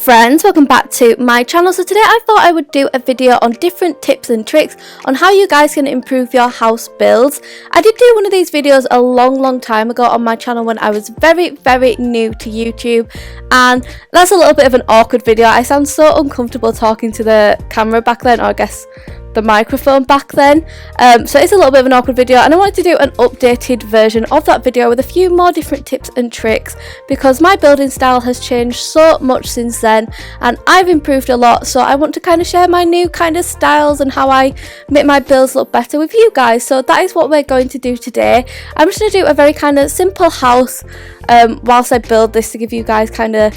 friends, welcome back to my channel. So today I thought I would do a video on different tips and tricks on how you guys can improve your house builds. I did do one of these videos a long time ago on my channel when I was very new to YouTube, and that's a little bit of an awkward video. I sound so uncomfortable talking to the camera back then, or I guess the microphone back then, so it's a little bit of an awkward video, and I wanted to do an updated version of that video with a few more different tips and tricks because my building style has changed so much since then and I've improved a lot. So I want to kind of share my new kind of styles and how I make my builds look better with you guys. So that is what we're going to do today. I'm just going to do a very kind of simple house whilst I build this to give you guys kind of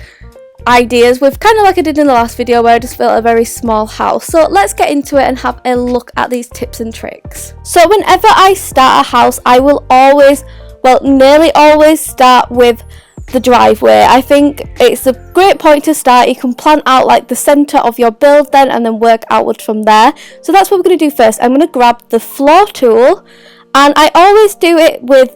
ideas with kind of like I did in the last video where I just built a very small house. So let's get into it and have a look at these tips and tricks. So whenever I start a house, I will always, well, nearly always start with the driveway. I think it's a great point to start. You can plan out like the center of your build then and then work outward from there. So that's what we're going to do first. I'm going to grab the floor tool, and I always do it with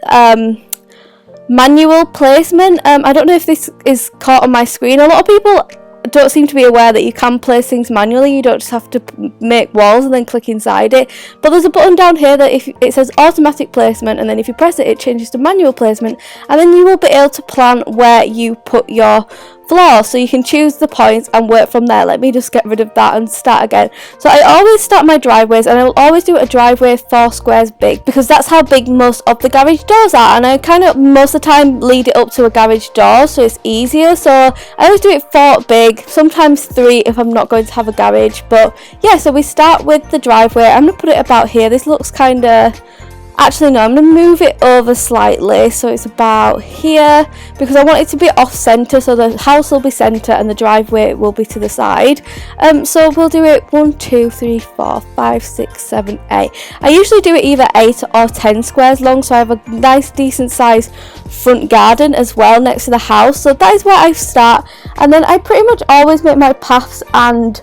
manual placement. I don't know if this is caught on my screen. A lot of people don't seem to be aware that you can place things manually. You don't just have to make walls and then click inside it, but there's a button down here that if it says automatic placement, and then if you press it, it changes to manual placement, and then you will be able to plan where you put your floor, so you can choose the points and work from there. Let me just get rid of that and start again. So I always start my driveways, and I will always do a driveway 4 squares big because that's how big most of the garage doors are, and I kind of most of the time lead it up to a garage door so it's easier. So I always do it 4 big, sometimes 3 if I'm not going to have a garage. But yeah, so we start with the driveway. I'm gonna put it about here. This looks kind of, actually no, I'm going to move it over slightly so it's about here because I want it to be off centre, so the house will be centre and the driveway will be to the side. So we'll do it 1, 2, 3, 4, 5, 6, 7, 8. I usually do it either 8 or 10 squares long, so I have a nice decent sized front garden as well next to the house. So that is where I start, and then I pretty much always make my paths and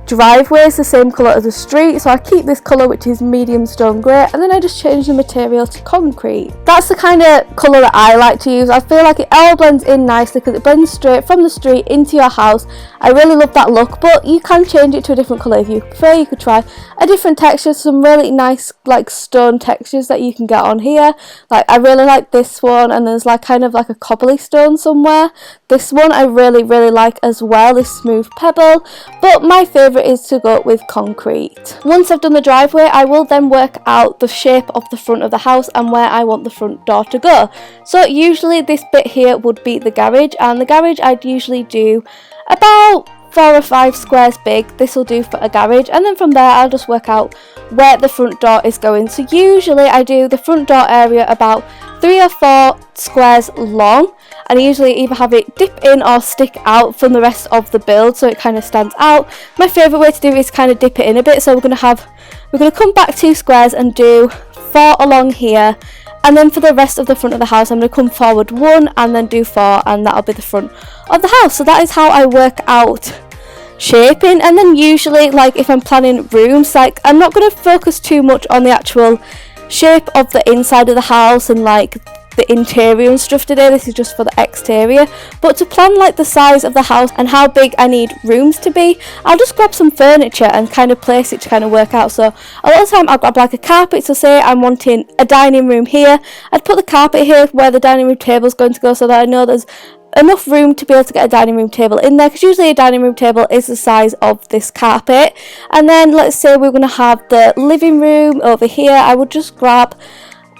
driveways the same colour as the street. So I keep this colour, which is medium stone grey, and then I just change the material to concrete. That's the kind of colour that I like to use. I feel like it all blends in nicely because it blends straight from the street into your house. I really love that look, but you can change it to a different colour if you prefer. You could try a different texture, some really nice like stone textures that you can get on here. Like I really like this one, and there's like kind of like a cobbly stone somewhere. This one I really like as well, this smooth pebble, but my favourite is to go with concrete. Once I've done the driveway, I will then work out the shape of the front of the house and where I want the front door to go. So usually this bit here would be the garage, and the garage I'd usually do about 4 or 5 squares big. This will do for a garage, and then from there I'll just work out where the front door is going. So usually I do the front door area about 3 or 4 squares long, and I usually either have it dip in or stick out from the rest of the build so it kind of stands out. My favourite way to do it is kind of dip it in a bit, so we're going to come back 2 squares and do 4 along here, and then for the rest of the front of the house I'm going to come forward 1 and then do 4, and that'll be the front of the house. So that is how I work out shaping. And then usually, like if I'm planning rooms, like I'm not going to focus too much on the actual shape of the inside of the house and like the interior and stuff today. This is just for the exterior, but to plan like the size of the house and how big I need rooms to be, I'll just grab some furniture and kind of place it to kind of work out. So a lot of the time I'll grab like a carpet. So say I'm wanting a dining room here, I'd put the carpet here where the dining room table is going to go, so that I know there's enough room to be able to get a dining room table in there, because usually a dining room table is the size of this carpet. And then let's say we're going to have the living room over here. I would just grab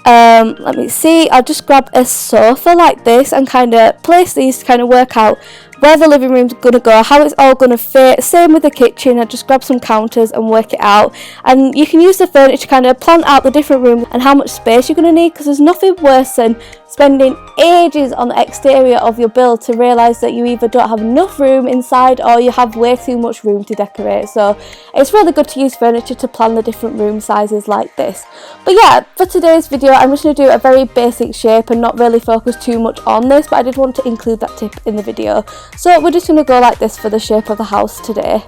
let me see, I'll just grab a sofa like this and kind of place these to kind of work out where the living room's gonna go, how it's all gonna fit. Same with the kitchen, I just grab some counters and work it out. And you can use the furniture to kind of plan out the different rooms and how much space you're gonna need, because there's nothing worse than spending ages on the exterior of your build to realise that you either don't have enough room inside or you have way too much room to decorate. So it's really good to use furniture to plan the different room sizes like this. But yeah, for today's video I'm just going to do a very basic shape and not really focus too much on this, but I did want to include that tip in the video. So we're just going to go like this for the shape of the house today.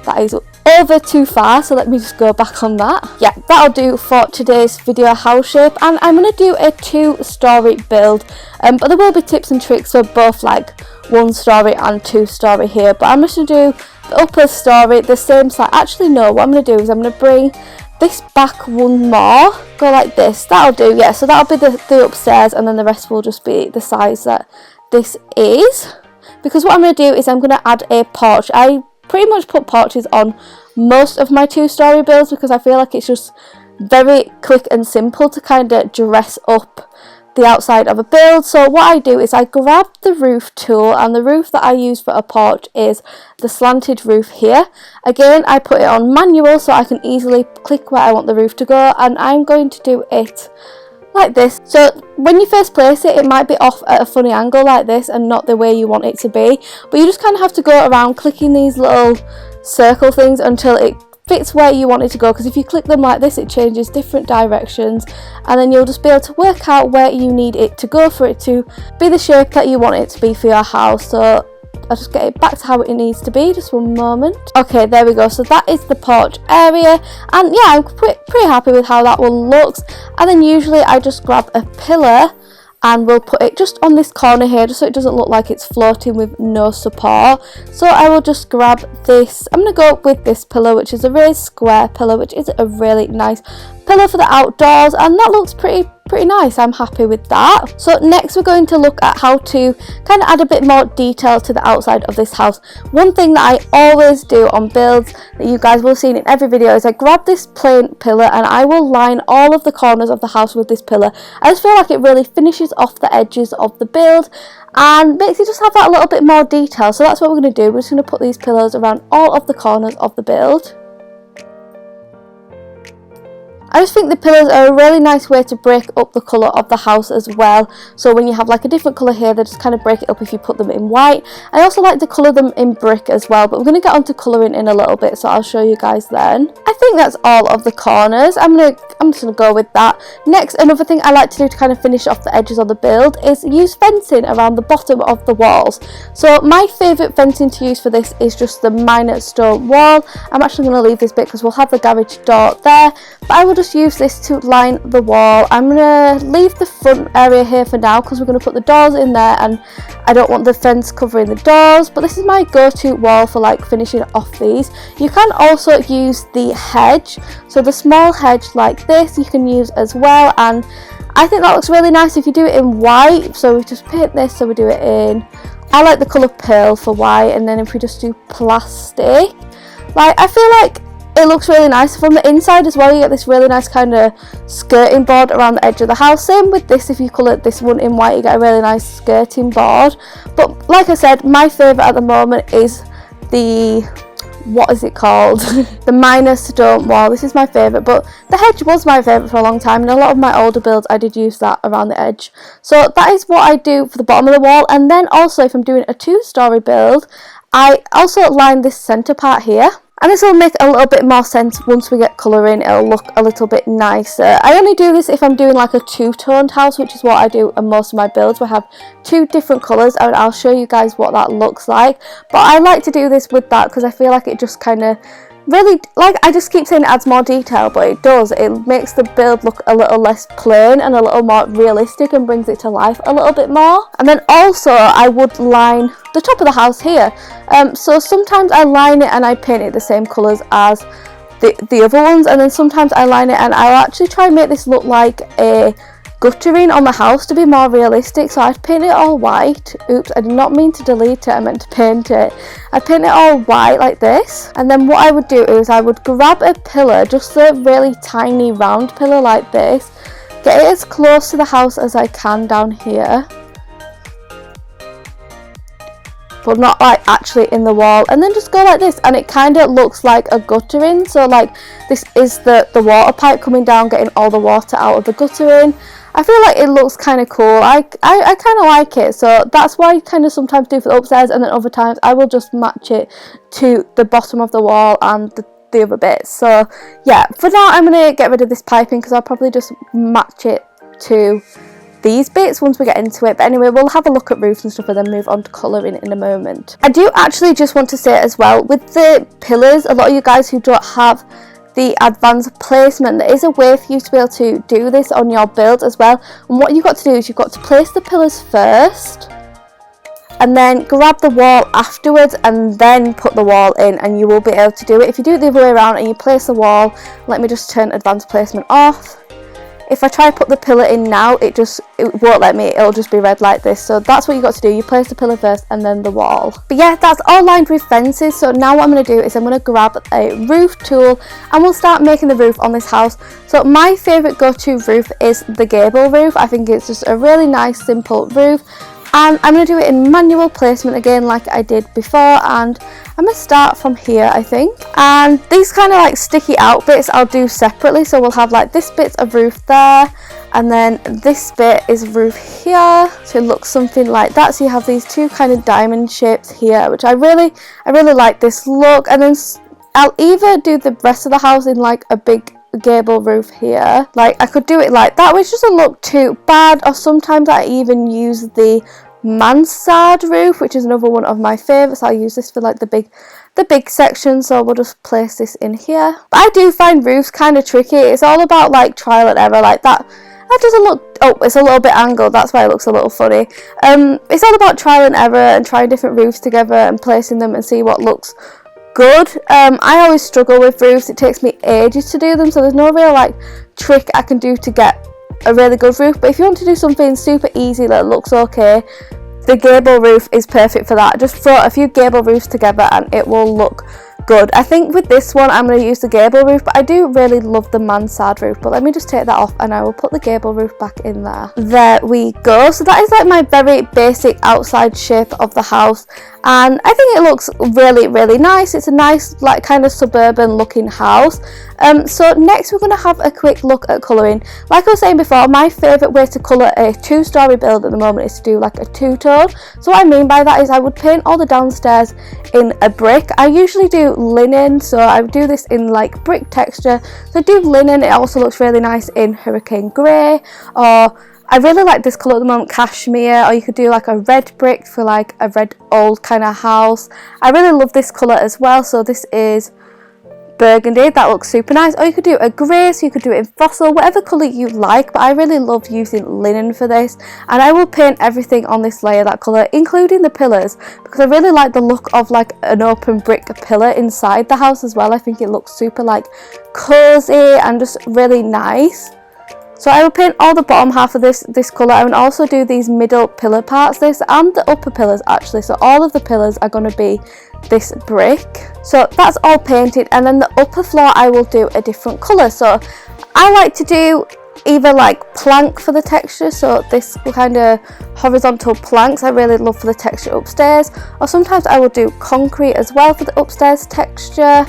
That is over too far, so let me just go back on that. Yeah, that'll do for today's video house shape, and I'm going to do a 2-story build, but there will be tips and tricks for both like 1 story and 2 story here, but I'm just going to do the upper story the same size. Actually no, what I'm going to do is I'm going to bring this back 1 more, go like this, that'll do, yeah, so that'll be the upstairs, and then the rest will just be the size that this is. Because what I'm going to do is I'm going to add a porch. I pretty much put porches on most of my 2 story builds because I feel like it's just very quick and simple to kind of dress up the outside of a build. So what I do is I grab the roof tool, and the roof that I use for a porch is the slanted roof here. Again, I put it on manual so I can easily click where I want the roof to go, and I'm going to do it like this. So when you first place it, it might be off at a funny angle like this and not the way you want it to be, but you just kind of have to go around clicking these little circle things until it fits where you want it to go, because if you click them like this it changes different directions, and then you'll just be able to work out where you need it to go for it to be the shape that you want it to be for your house. So I'll just get it back to how it needs to be, just 1 moment. Okay, there we go, so that is the porch area, and yeah, I'm pretty happy with how that one looks. And then usually I just grab a pillar and we'll put it just on this corner here, just so it doesn't look like it's floating with no support. So I will just grab this, I'm going to go with this pillar, which is a raised square pillar, which is a really nice pillar for the outdoors, and that looks pretty nice. I'm happy with that. So next we're going to look at how to kind of add a bit more detail to the outside of this house. One thing that I always do on builds that you guys will have seen in every video is I grab this plain pillar and I will line all of the corners of the house with this pillar. I just feel like it really finishes off the edges of the build and makes it just have that a little bit more detail. So that's what we're going to do. We're just going to put these pillars around all of the corners of the build. I just think the pillars are a really nice way to break up the colour of the house as well. So when you have like a different colour here, they just kind of break it up if you put them in white. I also like to colour them in brick as well, but we're going to get onto colouring in a little bit, so I'll show you guys then. I think that's all of the corners. I'm just going to go with that. Next, another thing I like to do to kind of finish off the edges of the build is use fencing around the bottom of the walls. So my favourite fencing to use for this is just the minor stone wall. I'm actually going to leave this bit because we'll have the garage door there, but I will just use this to line the wall. I'm going to leave the front area here for now because we're going to put the doors in there and I don't want the fence covering the doors, but this is my go-to wall for like finishing off these. You can also use the hedge, so the small hedge like this you can use as well, and I think that looks really nice if you do it in white. So we just paint this, so we do it in, I like the colour pearl for white, and then if we just do plastic, like I feel like it looks really nice from the inside as well. You get this really nice kind of skirting board around the edge of the house. Same with this, if you colour this one in white you get a really nice skirting board. But like I said, my favourite at the moment is the, what is it called? The minor stone wall. This is my favourite, but the hedge was my favourite for a long time, and a lot of my older builds I did use that around the edge. So that is what I do for the bottom of the wall. And then also if I'm doing a 2-story build, I also line this centre part here. And this will make a little bit more sense once we get colour in, it'll look a little bit nicer. I only do this if I'm doing like a 2-toned house, which is what I do in most of my builds, where I have 2 different colours, and I'll show you guys what that looks like. But I like to do this with that because I feel like it just kind of really, like I just keep saying it adds more detail, but it does. It makes the build look a little less plain and a little more realistic and brings it to life a little bit more. And then also I would line the top of the house here. So sometimes I line it and I paint it the same colours as the other ones, and then sometimes I line it and I'll actually try and make this look like a guttering on the house to be more realistic. So I'd paint it all white. Oops, I did not mean to delete it, I meant to paint it. I'd paint it all white like this, and then what I would do is I would grab a pillar, just a really tiny round pillar like this, get it as close to the house as I can down here, but not like actually in the wall, and then just go like this and it kind of looks like a guttering. So like this is the water pipe coming down, getting all the water out of the guttering. I feel like it looks kind of cool. I kind of like it, so that's why I kind of sometimes do for the upstairs, and then other times I will just match it to the bottom of the wall and the other bits. So yeah, for now I'm going to get rid of this piping because I'll probably just match it to these bits once we get into it. But anyway, we'll have a look at roofs and stuff and then move on to colouring in a moment. I do actually just want to say as well, with the pillars, a lot of you guys who don't have the advanced placement, there is a way for you to be able to do this on your build as well. And what you've got to do is you've got to place the pillars first, and then grab the wall afterwards and then put the wall in, and you will be able to do it. If you do it the other way around and you place the wall, let me just turn advanced placement off. If I try to put the pillar in now, it won't let me, it'll just be red like this. So that's what you got to do, you place the pillar first and then the wall. But yeah, that's all lined with fences. So now what I'm going to do is I'm going to grab a roof tool and we'll start making the roof on this house. So my favourite go-to roof is the gable roof. I think it's just a really nice simple roof. And I'm going to do it in manual placement again like I did before, and I'm going to start from here I think. And these kind of like sticky out bits I'll do separately, so we'll have like this bit of roof there, and then this bit is roof here, so it looks something like that. So you have these two kind of diamond shapes here, which I really like this look. And then I'll either do the rest of the house in like a big gable roof here, like I could do it like that, which doesn't look too bad, or sometimes I even use the mansard roof, which is another one of my favourites. I'll use this for like the big section, so we'll just place this in here. But I do find roofs kind of tricky. It's all about like trial and error. Like that doesn't look, oh, it's a little bit angled, that's why it looks a little funny. It's all about trial and error and trying different roofs together and placing them and see what looks good. I always struggle with roofs, it takes me ages to do them, so there's no real like trick I can do to get a really good roof. But if you want to do something super easy that looks okay, the gable roof is perfect for that. Just throw a few gable roofs together and it will look good. I think with this one I'm going to use the gable roof, but I do really love the mansard roof. But let me just take that off and I will put the gable roof back in there. There we go. So that is like my very basic outside shape of the house, and I think it looks really nice. It's a nice like kind of suburban looking house. So next we're going to have a quick look at colouring. Like I was saying before, my favourite way to colour a 2-storey build at the moment is to do like a two-tone. So what I mean by that is I would paint all the downstairs in a brick. I usually do linen, so I do this in like brick texture. So I do linen, it also looks really nice in hurricane grey, or I really like this colour at the moment, cashmere, or you could do like a red brick for like a red old kind of house. I really love this colour as well, so this is burgundy, that looks super nice. Or you could do a grey, so you could do it in fossil, whatever colour you like, but I really love using linen for this. And I will paint everything on this layer that colour, including the pillars, because I really like the look of like an open brick pillar inside the house as well. I think it looks super like cosy and just really nice. So I will paint all the bottom half of this colour. I will also do these middle pillar parts, this and the upper pillars actually. So all of the pillars are going to be this brick. So that's all painted, and then the upper floor I will do a different colour. So I like to do either like plank for the texture, so this kind of horizontal planks I really love for the texture upstairs, or sometimes I will do concrete as well for the upstairs texture.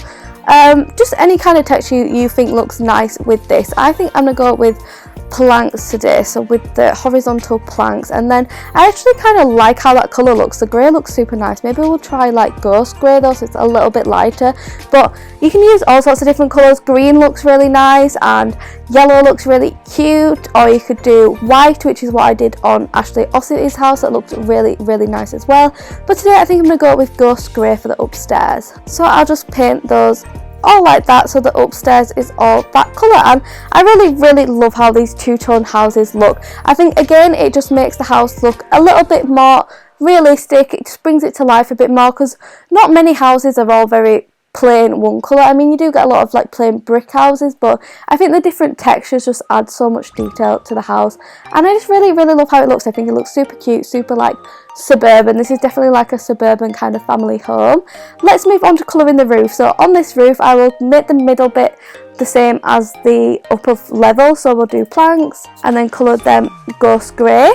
Just any kind of texture you think looks nice with this. I think I'm going to go with planks today, so with the horizontal planks. And then I actually kind of like how that colour looks. The grey looks super nice. Maybe we'll try like ghost grey though, so it's a little bit lighter, but you can use all sorts of different colours. Green looks really nice and yellow looks really cute, or you could do white, which is what I did on Ashley Ossity's house. That looks really nice as well. But today I think I'm going to go with ghost grey for the upstairs. So I'll just paint those all like that, so the upstairs is all that colour. And I really love how these two-tone houses look. I think again it just makes the house look a little bit more realistic. It just brings it to life a bit more, because not many houses are all very plain one colour. I mean, you do get a lot of like plain brick houses, but I think the different textures just add so much detail to the house, and I just really love how it looks. I think it looks super cute, super like suburban. This is definitely like a suburban kind of family home. Let's move on to colouring the roof. So on this roof I will make the middle bit the same as the upper level, so we'll do planks and then colour them ghost grey.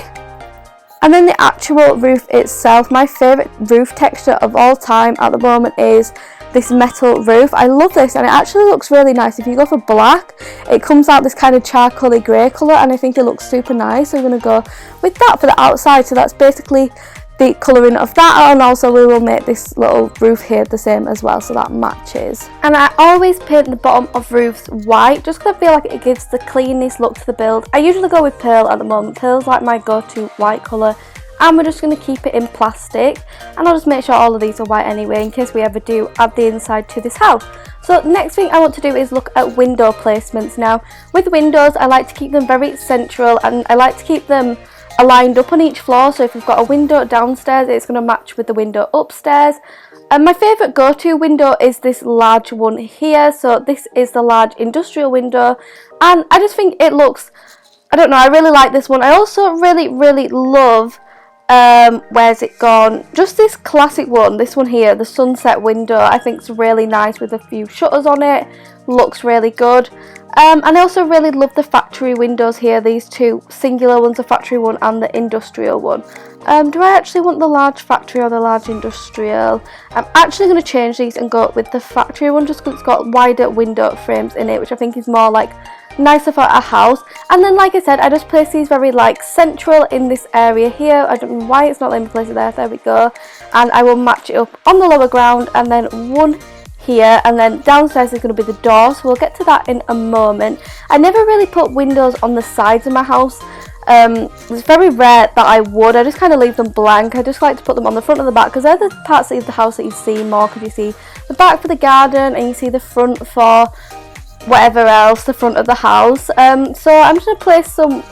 And then the actual roof itself, my favourite roof texture of all time at the moment is this metal roof. I love this, and it actually looks really nice. If you go for black, it comes out this kind of charcoaly grey colour, and I think it looks super nice. So I'm going to go with that for the outside. So that's basically the colouring of that, and also we will make this little roof here the same as well, so that matches. And I always paint the bottom of roofs white, just because I feel like it gives the cleanest look to the build. I usually go with pearl at the moment. Pearl's like my go-to white colour, and we're just going to keep it in plastic, and I'll just make sure all of these are white anyway in case we ever do add the inside to this house. So next thing I want to do is look at window placements. Now with windows I like to keep them very central, and I like to keep them are lined up on each floor, so if you've got a window downstairs, it's going to match with the window upstairs. And my favourite go-to window is this large one here. So this is the large industrial window, and I just think it looks, I don't know, I really like this one. I also really love, where's it gone, just this classic one, this one here, the sunset window. I think it's really nice with a few shutters on it, looks really good. And I also really love the factory windows here, these two singular ones, the factory one and the industrial one. Do I actually want the large factory or the large industrial? I'm actually going to change these and go with the factory one, just because it's got wider window frames in it, which I think is more like nicer for a house. And then, like I said, I just place these very like central in this area here. I don't know why it's not letting me place it there. There we go. And I will match it up on the lower ground, and then one here, and then downstairs is going to be the door, so we'll get to that in a moment. I never really put windows on the sides of my house. It's very rare that I would. I just kind of leave them blank. I just like to put them on the front and the back, because they're the parts of the house that you see more, because you see the back for the garden and you see the front for whatever else, the front of the house. So I'm just going to place some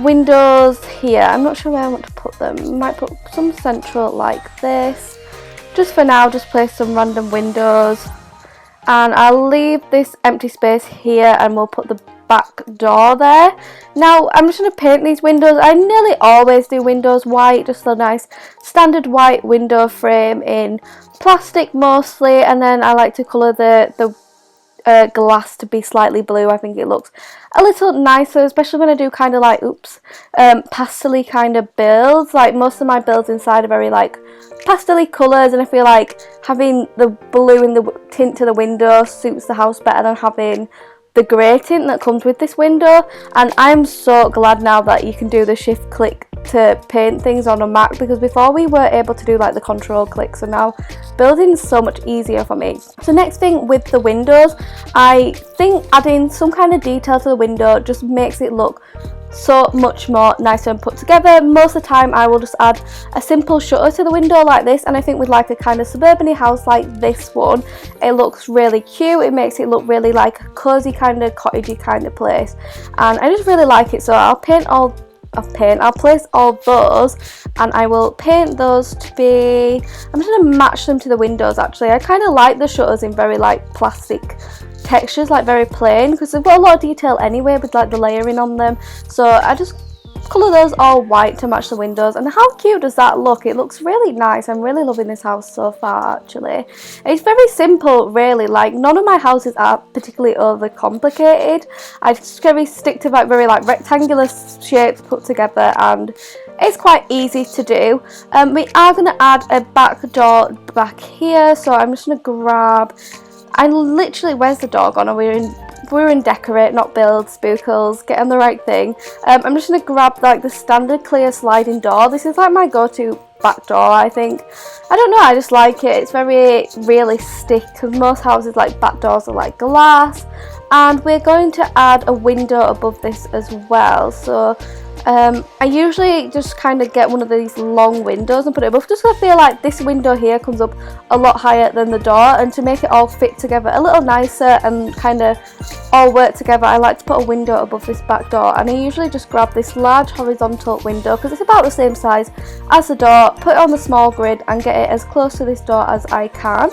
windows here. I'm not sure where I want to put them. I might put some central like this. Just for now, just place some random windows, and I'll leave this empty space here, and we'll put the back door there. Now I'm just going to paint these windows. I nearly always do windows white, just a nice standard white window frame in plastic mostly, and then I like to colour the glass to be slightly blue. I think it looks a little nicer, especially when I do kind of like pastel-y kind of builds. Like most of my builds inside are very like pastel-y colours, and I feel like having the blue in the tint to the window suits the house better than having the grey tint that comes with this window. And I'm so glad now that you can do the shift click to paint things on a Mac, because before we were able to do like the control click, so now building is so much easier for me. So next thing with the windows, I think adding some kind of detail to the window just makes it look so much more nicer and put together. Most of the time I will just add a simple shutter to the window like this, and I think with like a kind of suburban house like this one, it looks really cute. It makes it look really like a cozy kind of cottagey kind of place, and I just really like it. So I'll place all those, and I will paint those to be, I'm just going to match them to the windows actually. I kind of like the shutters in very like plastic textures, like very plain, because they've got a lot of detail anyway with like the layering on them. So I just colour those all white to match the windows, and how cute does that look? It looks really nice. I'm really loving this house so far actually. It's very simple really, like none of my houses are particularly over complicated. I just stick to like very like rectangular shapes put together, and it's quite easy to do. We are going to add a back door back here, so I'm just going to grab, where's the door gone? We're in decorate, not build, spookles, get on the right thing. I'm just going to grab like the standard clear sliding door. This is like my go-to back door, I think. I don't know, I just like it. It's very realistic, because most houses like back doors are like glass. And we're going to add a window above this as well. So I usually just kind of get one of these long windows and put it above, just because I feel like this window here comes up a lot higher than the door, and to make it all fit together a little nicer and kind of all work together, I like to put a window above this back door. And I usually just grab this large horizontal window, because it's about the same size as the door, put it on the small grid and get it as close to this door as I can.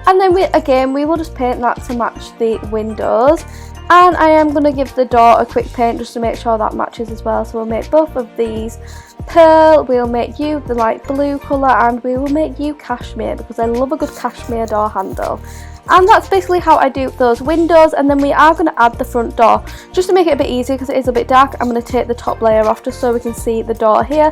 And then we will just paint that to match the windows. And I am going to give the door a quick paint just to make sure that matches as well. So we'll make both of these pearl, we'll make you the light blue colour, and we will make you cashmere, because I love a good cashmere door handle. And that's basically how I do those windows. And then we are going to add the front door just to make it a bit easier, because it is a bit dark. I'm going to take the top layer off just so we can see the door here.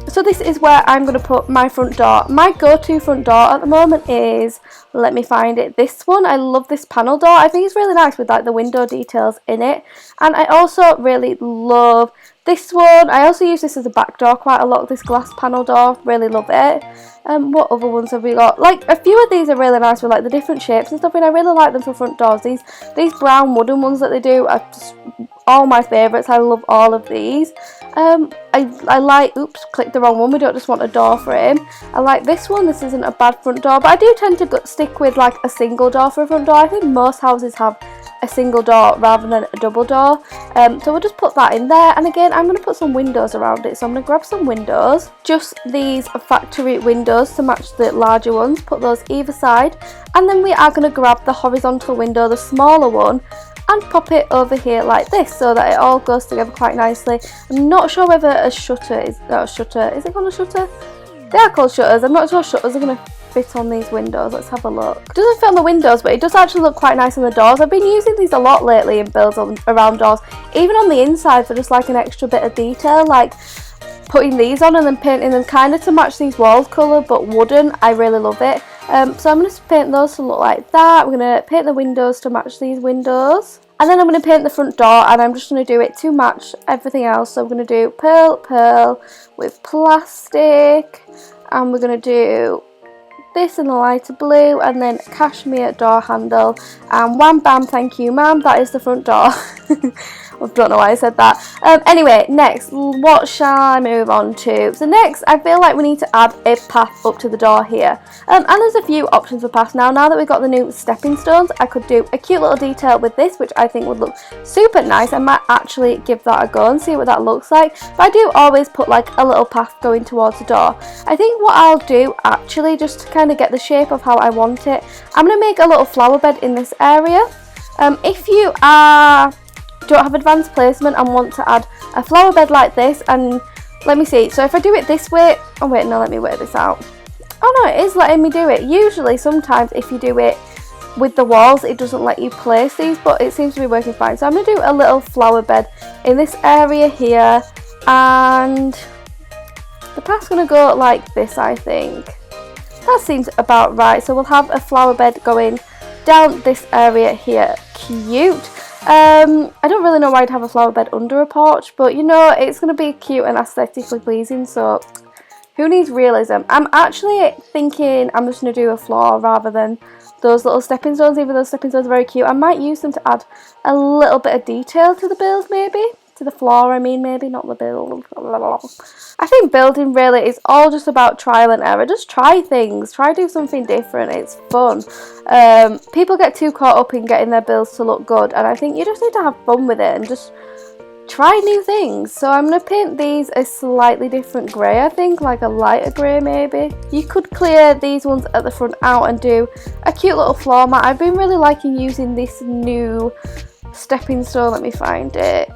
So this is where I'm going to put my front door. My go-to front door at the moment is, let me find it, this one. I love this panel door. I think it's really nice with like the window details in it. And I also really love this one. I also use this as a back door quite a lot, this glass panel door. Really love it. What other ones have we got? Like a few of these are really nice with like the different shapes and stuff, and I really like them for front doors. These brown wooden ones that they do are just all my favourites. I love all of these. I like, oops, clicked the wrong one. We don't just want a door frame. I like this one. This isn't a bad front door, but I do tend to stick with like a single door for a front door. I think most houses have a single door rather than a double door. So we'll just put that in there, and again I'm going to put some windows around it. So I'm going to grab some windows, just these factory windows to match the larger ones, put those either side, and then we are going to grab the horizontal window, the smaller one, and pop it over here like this so that it all goes together quite nicely. I'm not sure whether a shutter is, no, shutter, is it called a shutter? They are called shutters. I'm not sure shutters are going to fit on these windows. Let's have a look. It doesn't fit on the windows, but it does actually look quite nice on the doors. I've been using these a lot lately in builds around doors, even on the inside, for just like an extra bit of detail, like putting these on and then painting them kind of to match these walls colour, but wooden. I really love it. So I'm going to paint those to look like that. We're going to paint the windows to match these windows. And then I'm going to paint the front door, and I'm just going to do it to match everything else. So I'm going to do pearl with plastic, and we're going to do this in the lighter blue, and then cashmere door handle, and wham bam thank you ma'am, that is the front door. I don't know why I said that. Anyway, next, what shall I move on to? So next, I feel like we need to add a path up to the door here. And there's a few options for paths now. Now that we've got the new stepping stones, I could do a cute little detail with this, which I think would look super nice. I might actually give that a go and see what that looks like. But I do always put like a little path going towards the door. I think what I'll do actually, just to kind of get the shape of how I want it, I'm going to make a little flower bed in this area. If you don't have advanced placement and want to add a flower bed like this, and let me see, so if I do it this way, oh wait, no, let me work this out. Oh no, it is letting me do it. Usually sometimes if you do it with the walls it doesn't let you place these, but it seems to be working fine. So I'm going to do a little flower bed in this area here, and the path's going to go like this. I think that seems about right. So we'll have a flower bed going down this area here. Cute. I don't really know why I'd have a flower bed under a porch, but you know, it's going to be cute and aesthetically pleasing, so who needs realism? I'm actually thinking I'm just going to do a floor rather than those little stepping stones, even though those stepping stones are very cute. I might use them to add a little bit of detail to the build, maybe. To the floor, I mean, maybe, not the build. I think building really is all just about trial and error. Just try things. Try do something different. It's fun. People get too caught up in getting their builds to look good, and I think you just need to have fun with it and just try new things. So I'm going to paint these a slightly different grey, I think, like a lighter grey maybe. You could clear these ones at the front out and do a cute little floor mat. I've been really liking using this new stepping stone, let me find it.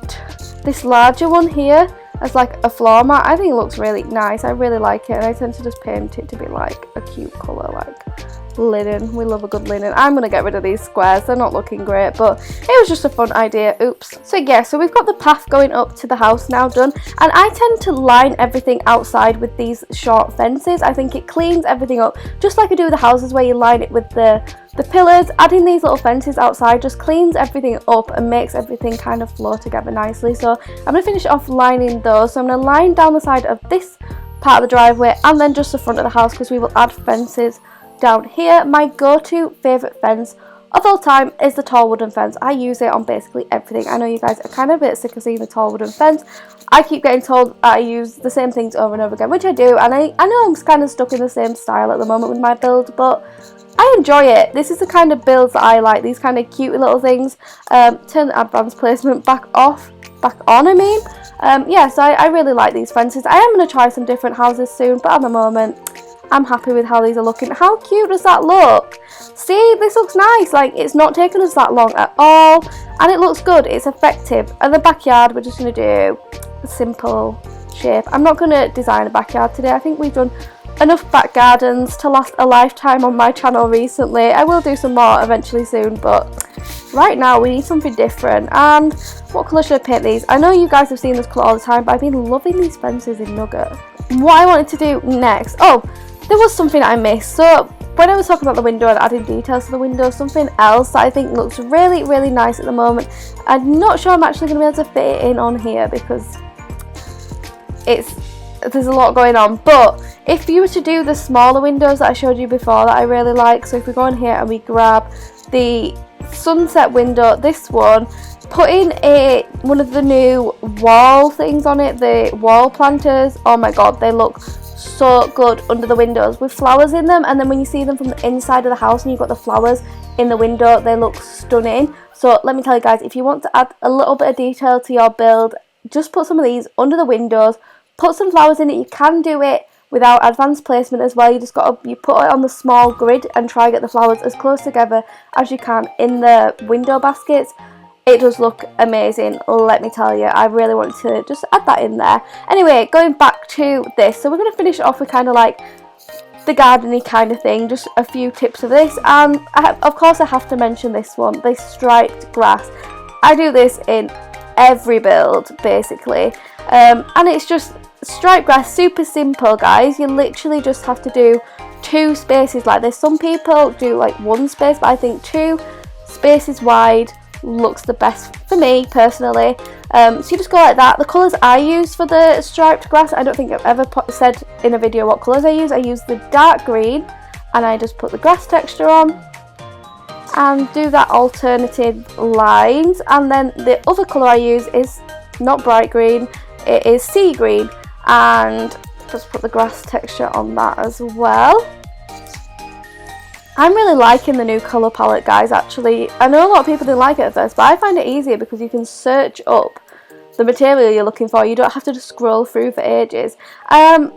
This larger one here as like a floor mat. I think it looks really nice. I really like it, and I tend to just paint it to be like a cute colour, like linen. We love a good linen. I'm going to get rid of these squares. They're not looking great, but it was just a fun idea. Oops. So yeah, so we've got the path going up to the house now done, and I tend to line everything outside with these short fences. I think it cleans everything up, just like I do with the houses where you line it with the pillars. Adding these little fences outside just cleans everything up and makes everything kind of flow together nicely. So I'm going to finish off lining those. So I'm going to line down the side of this part of the driveway and then just the front of the house, because we will add fences down here. My go-to favourite fence of all time is the tall wooden fence. I use it on basically everything. I know you guys are kind of a bit sick of seeing the tall wooden fence. I keep getting told I use the same things over and over again, which I do, and I know I'm kind of stuck in the same style at the moment with my build, but I enjoy it. This is the kind of builds that I like, these kind of cute little things. Turn the advanced placement back on, I mean. Yeah, so I really like these fences. I am going to try some different houses soon, but at the moment I'm happy with how these are looking. How cute does that look? See, this looks nice. Like, it's not taken us that long at all, and it looks good. It's effective. And the backyard, we're just going to do a simple shape. I'm not going to design a backyard today. I think we've done enough back gardens to last a lifetime on my channel recently. I will do some more eventually soon, but right now we need something different. And what colour should I paint these? I know you guys have seen this colour all the time, but I've been loving these fences in Nugget. What I wanted to do next, oh, there was something I missed. So when I was talking about the window and adding details to the window, something else that I think looks really, really nice at the moment, I'm not sure I'm actually going to be able to fit it in on here because there's a lot going on. But if you were to do the smaller windows that I showed you before that I really like, so if we go in here and we grab the sunset window, this one, putting one of the new wall things on it, the wall planters. Oh my god, they look so good under the windows with flowers in them, and then when you see them from the inside of the house and you've got the flowers in the window, they look stunning. So let me tell you guys, if you want to add a little bit of detail to your build, just put some of these under the windows, put some flowers in it. You can do it without advanced placement as well. You just got to, you put it on the small grid and try get the flowers as close together as you can in the window baskets. It does look amazing, let me tell you. I really want to just add that in there. Anyway, going back to this, so we're going to finish it off with kind of like the garden-y kind of thing, just a few tips of this. And of course I have to mention this one, this striped grass. I do this in every build basically, and it's just striped grass, super simple guys. You literally just have to do 2 spaces like this. Some people do like 1 space, but I think 2 spaces wide looks the best for me personally. So you just go like that. The colours I use for the striped grass, I don't think I've ever said in a video what colours I use. I use the dark green, and I just put the grass texture on and do that alternative lines. And then the other colour I use is not bright green, it is sea green, and just put the grass texture on that as well. I'm really liking the new colour palette guys actually. I know a lot of people didn't like it at first, but I find it easier because you can search up the material you're looking for. You don't have to just scroll through for ages. I'm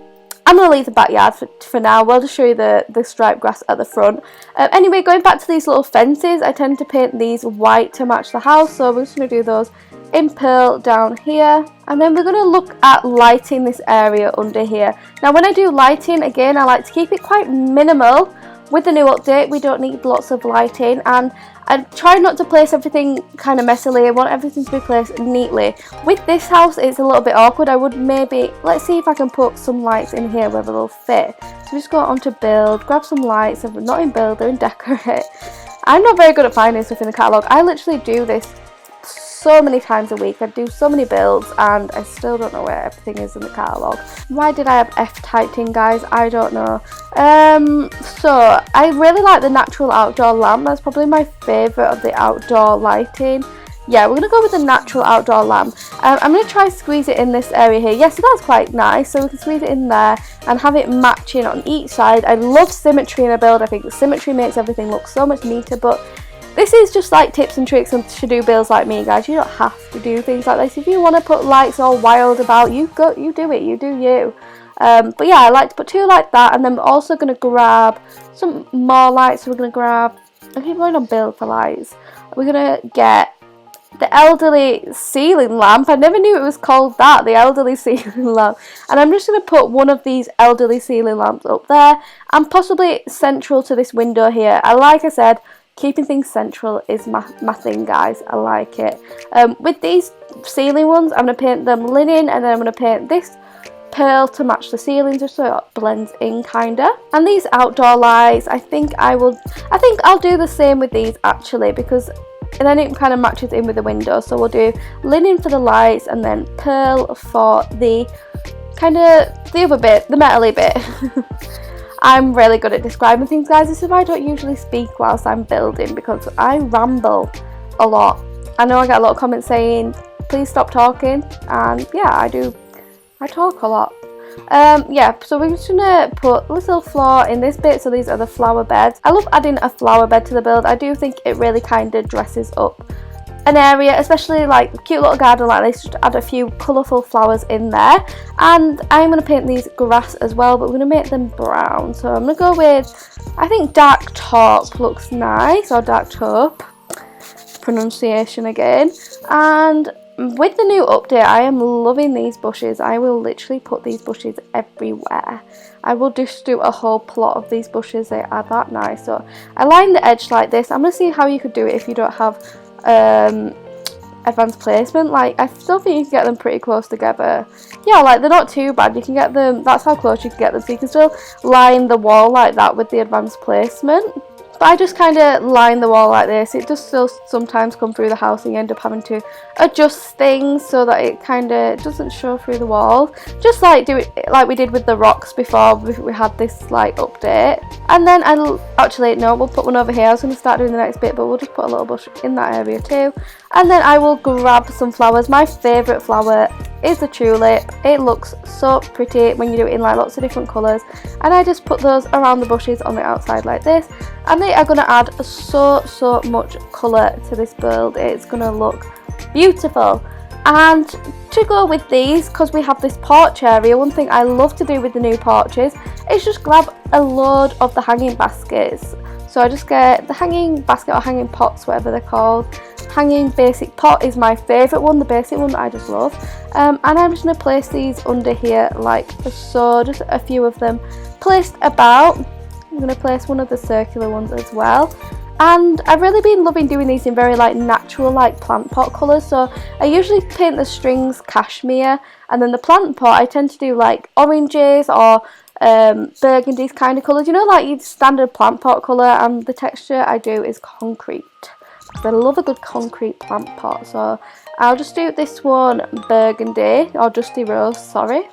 going to leave the backyard for now. We'll just show you the striped grass at the front. Anyway, going back to these little fences, I tend to paint these white to match the house, so we're just going to do those in pearl down here. And then we're going to look at lighting this area under here. Now when I do lighting, again, I like to keep it quite minimal. With the new update, we don't need lots of lighting, and I try not to place everything kind of messily. I want everything to be placed neatly. With this house, it's a little bit awkward. I would maybe, let's see if I can put some lights in here whether they'll fit. So just go on to build, grab some lights. If we're not in build, they're in decorate. I'm not very good at finding stuff in the catalogue. I literally do this so many times a week. I do so many builds and I still don't know where everything is in the catalogue. Why did I have F typed in guys? I don't know. So I really like the natural outdoor lamp. That's probably my favourite of the outdoor lighting. Yeah, we're going to go with the natural outdoor lamp. I'm going to try squeeze it in this area here. Yeah, so that's quite nice. So we can squeeze it in there and have it matching on each side. I love symmetry in a build. I think the symmetry makes everything look so much neater, but this is just like tips and tricks to do builds like me guys. You don't have to do things like this. If you want to put lights all wild about, you do it, you do you. But yeah, I like to put 2 like that, and then we're also going to grab some more lights. So we're going to grab, I keep going on build for lights. We're going to get the elderly ceiling lamp. I never knew it was called that, the elderly ceiling lamp. And I'm just going to put one of these elderly ceiling lamps up there, and possibly central to this window here. Like I said, keeping things central is my thing guys. I like it. With these ceiling ones, I'm going to paint them linen, and then I'm going to paint this pearl to match the ceiling just so it blends in kinda. And these outdoor lights, I think I'll do the same with these actually, because then it kind of matches in with the window. So we'll do linen for the lights and then pearl for the kind of the other bit, the metally bit. I'm really good at describing things guys. This is why I don't usually speak whilst I'm building, because I ramble a lot. I know I get a lot of comments saying please stop talking, and yeah, I talk a lot. Yeah, so we're just gonna put a little floor in this bit. So these are the flower beds. I love adding a flower bed to the build. I do think it really kind of dresses up an area, especially like a cute little garden like this. Just add a few colourful flowers in there. And I'm going to paint these grass as well, but we're going to make them brown. So I'm going to go with, I think dark taupe looks nice, or dark taupe, pronunciation again. And with the new update, I am loving these bushes. I will literally put these bushes everywhere. I will just do a whole plot of these bushes. They are that nice. So I line the edge like this. I'm going to see how you could do it if you don't have advanced placement. Like, I still think you can get them pretty close together. Yeah, like they're not too bad. You can get them, that's how close you can get them. So you can still line the wall like that with the advanced placement. But I just kind of line the wall like this. It does still sometimes come through the house and you end up having to adjust things so that it kind of doesn't show through the wall. Just like do it like we did with the rocks before we had this like update. And then we'll put one over here. I was going to start doing the next bit, but we'll just put a little bush in that area too. And then I will grab some flowers. My favourite flower is the tulip. It looks so pretty when you do it in like lots of different colours, and I just put those around the bushes on the outside like this, and they are going to add so much colour to this build. It's going to look beautiful. And to go with these, because we have this porch area, one thing I love to do with the new porches is just grab a load of the hanging baskets. So I just get the hanging basket or hanging pots, whatever they're called. Hanging basic pot is my favourite one, the basic one that I just love. And I'm just going to place these under here like so, just a few of them placed about. I'm going to place one of the circular ones as well. And I've really been loving doing these in very like natural like plant pot colours. So I usually paint the strings cashmere, and then the plant pot I tend to do like oranges or burgundies kind of colours, you know, like your standard plant pot colour. And the texture I do is concrete, because I love a good concrete plant pot. So I'll just do this one burgundy, or dusty rose, sorry.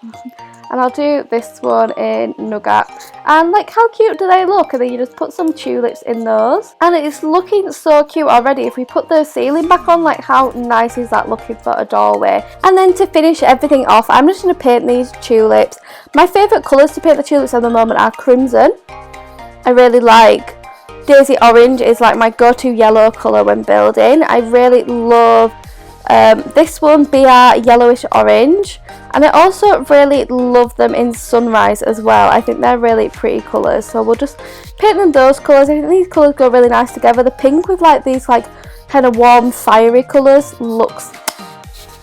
And I'll do this one in nugget. And like, how cute do they look? And then you just put some tulips in those. And it's looking so cute already. If we put the ceiling back on, like how nice is that looking for a doorway? And then to finish everything off, I'm just going to paint these tulips. My favourite colours to paint the tulips at the moment are crimson. I really like Daisy Orange, is like my go-to yellow colour when building. I really love this one, BR Yellowish Orange, and I also really love them in Sunrise as well. I think they're really pretty colours, so we'll just paint them those colours. I think these colours go really nice together. The pink with like these like kind of warm fiery colours looks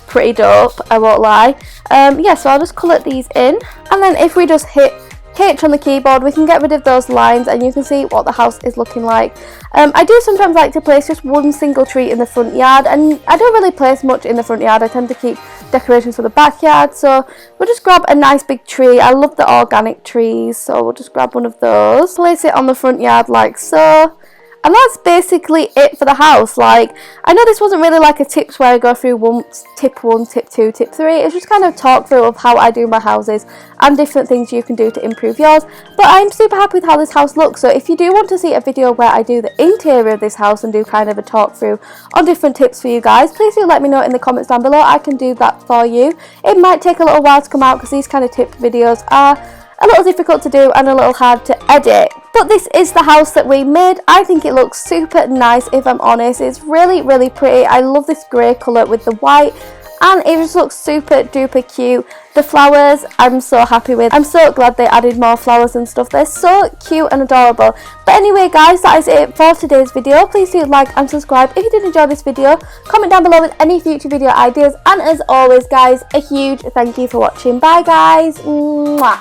pretty dope, I won't lie. Yeah, so I'll just colour these in, and then if we just hit H on the keyboard, we can get rid of those lines and you can see what the house is looking like. I do sometimes like to place just one single tree in the front yard, and I don't really place much in the front yard. I tend to keep decorations for the backyard, so we'll just grab a nice big tree. I love the organic trees, so we'll just grab one of those, place it on the front yard like so. And that's basically it for the house. Like, I know this wasn't really like a tips where I go through tip 1, tip 2, tip 3. It's just kind of talk through of how I do my houses and different things you can do to improve yours. But I'm super happy with how this house looks. So if you do want to see a video where I do the interior of this house and do kind of a talk through on different tips for you guys, please do let me know in the comments down below. I can do that for you. It might take a little while to come out because these kind of tip videos are a little difficult to do and a little hard to edit. But this is the house that we made. I think it looks super nice, if I'm honest. It's really pretty. I love this grey colour with the white, and it just looks super duper cute. The flowers I'm so happy with. I'm so glad they added more flowers and stuff. They're so cute and adorable. But anyway guys, that is it for today's video. Please do like and subscribe if you did enjoy this video. Comment down below with any future video ideas, and as always guys, a huge thank you for watching. Bye guys. Mwah.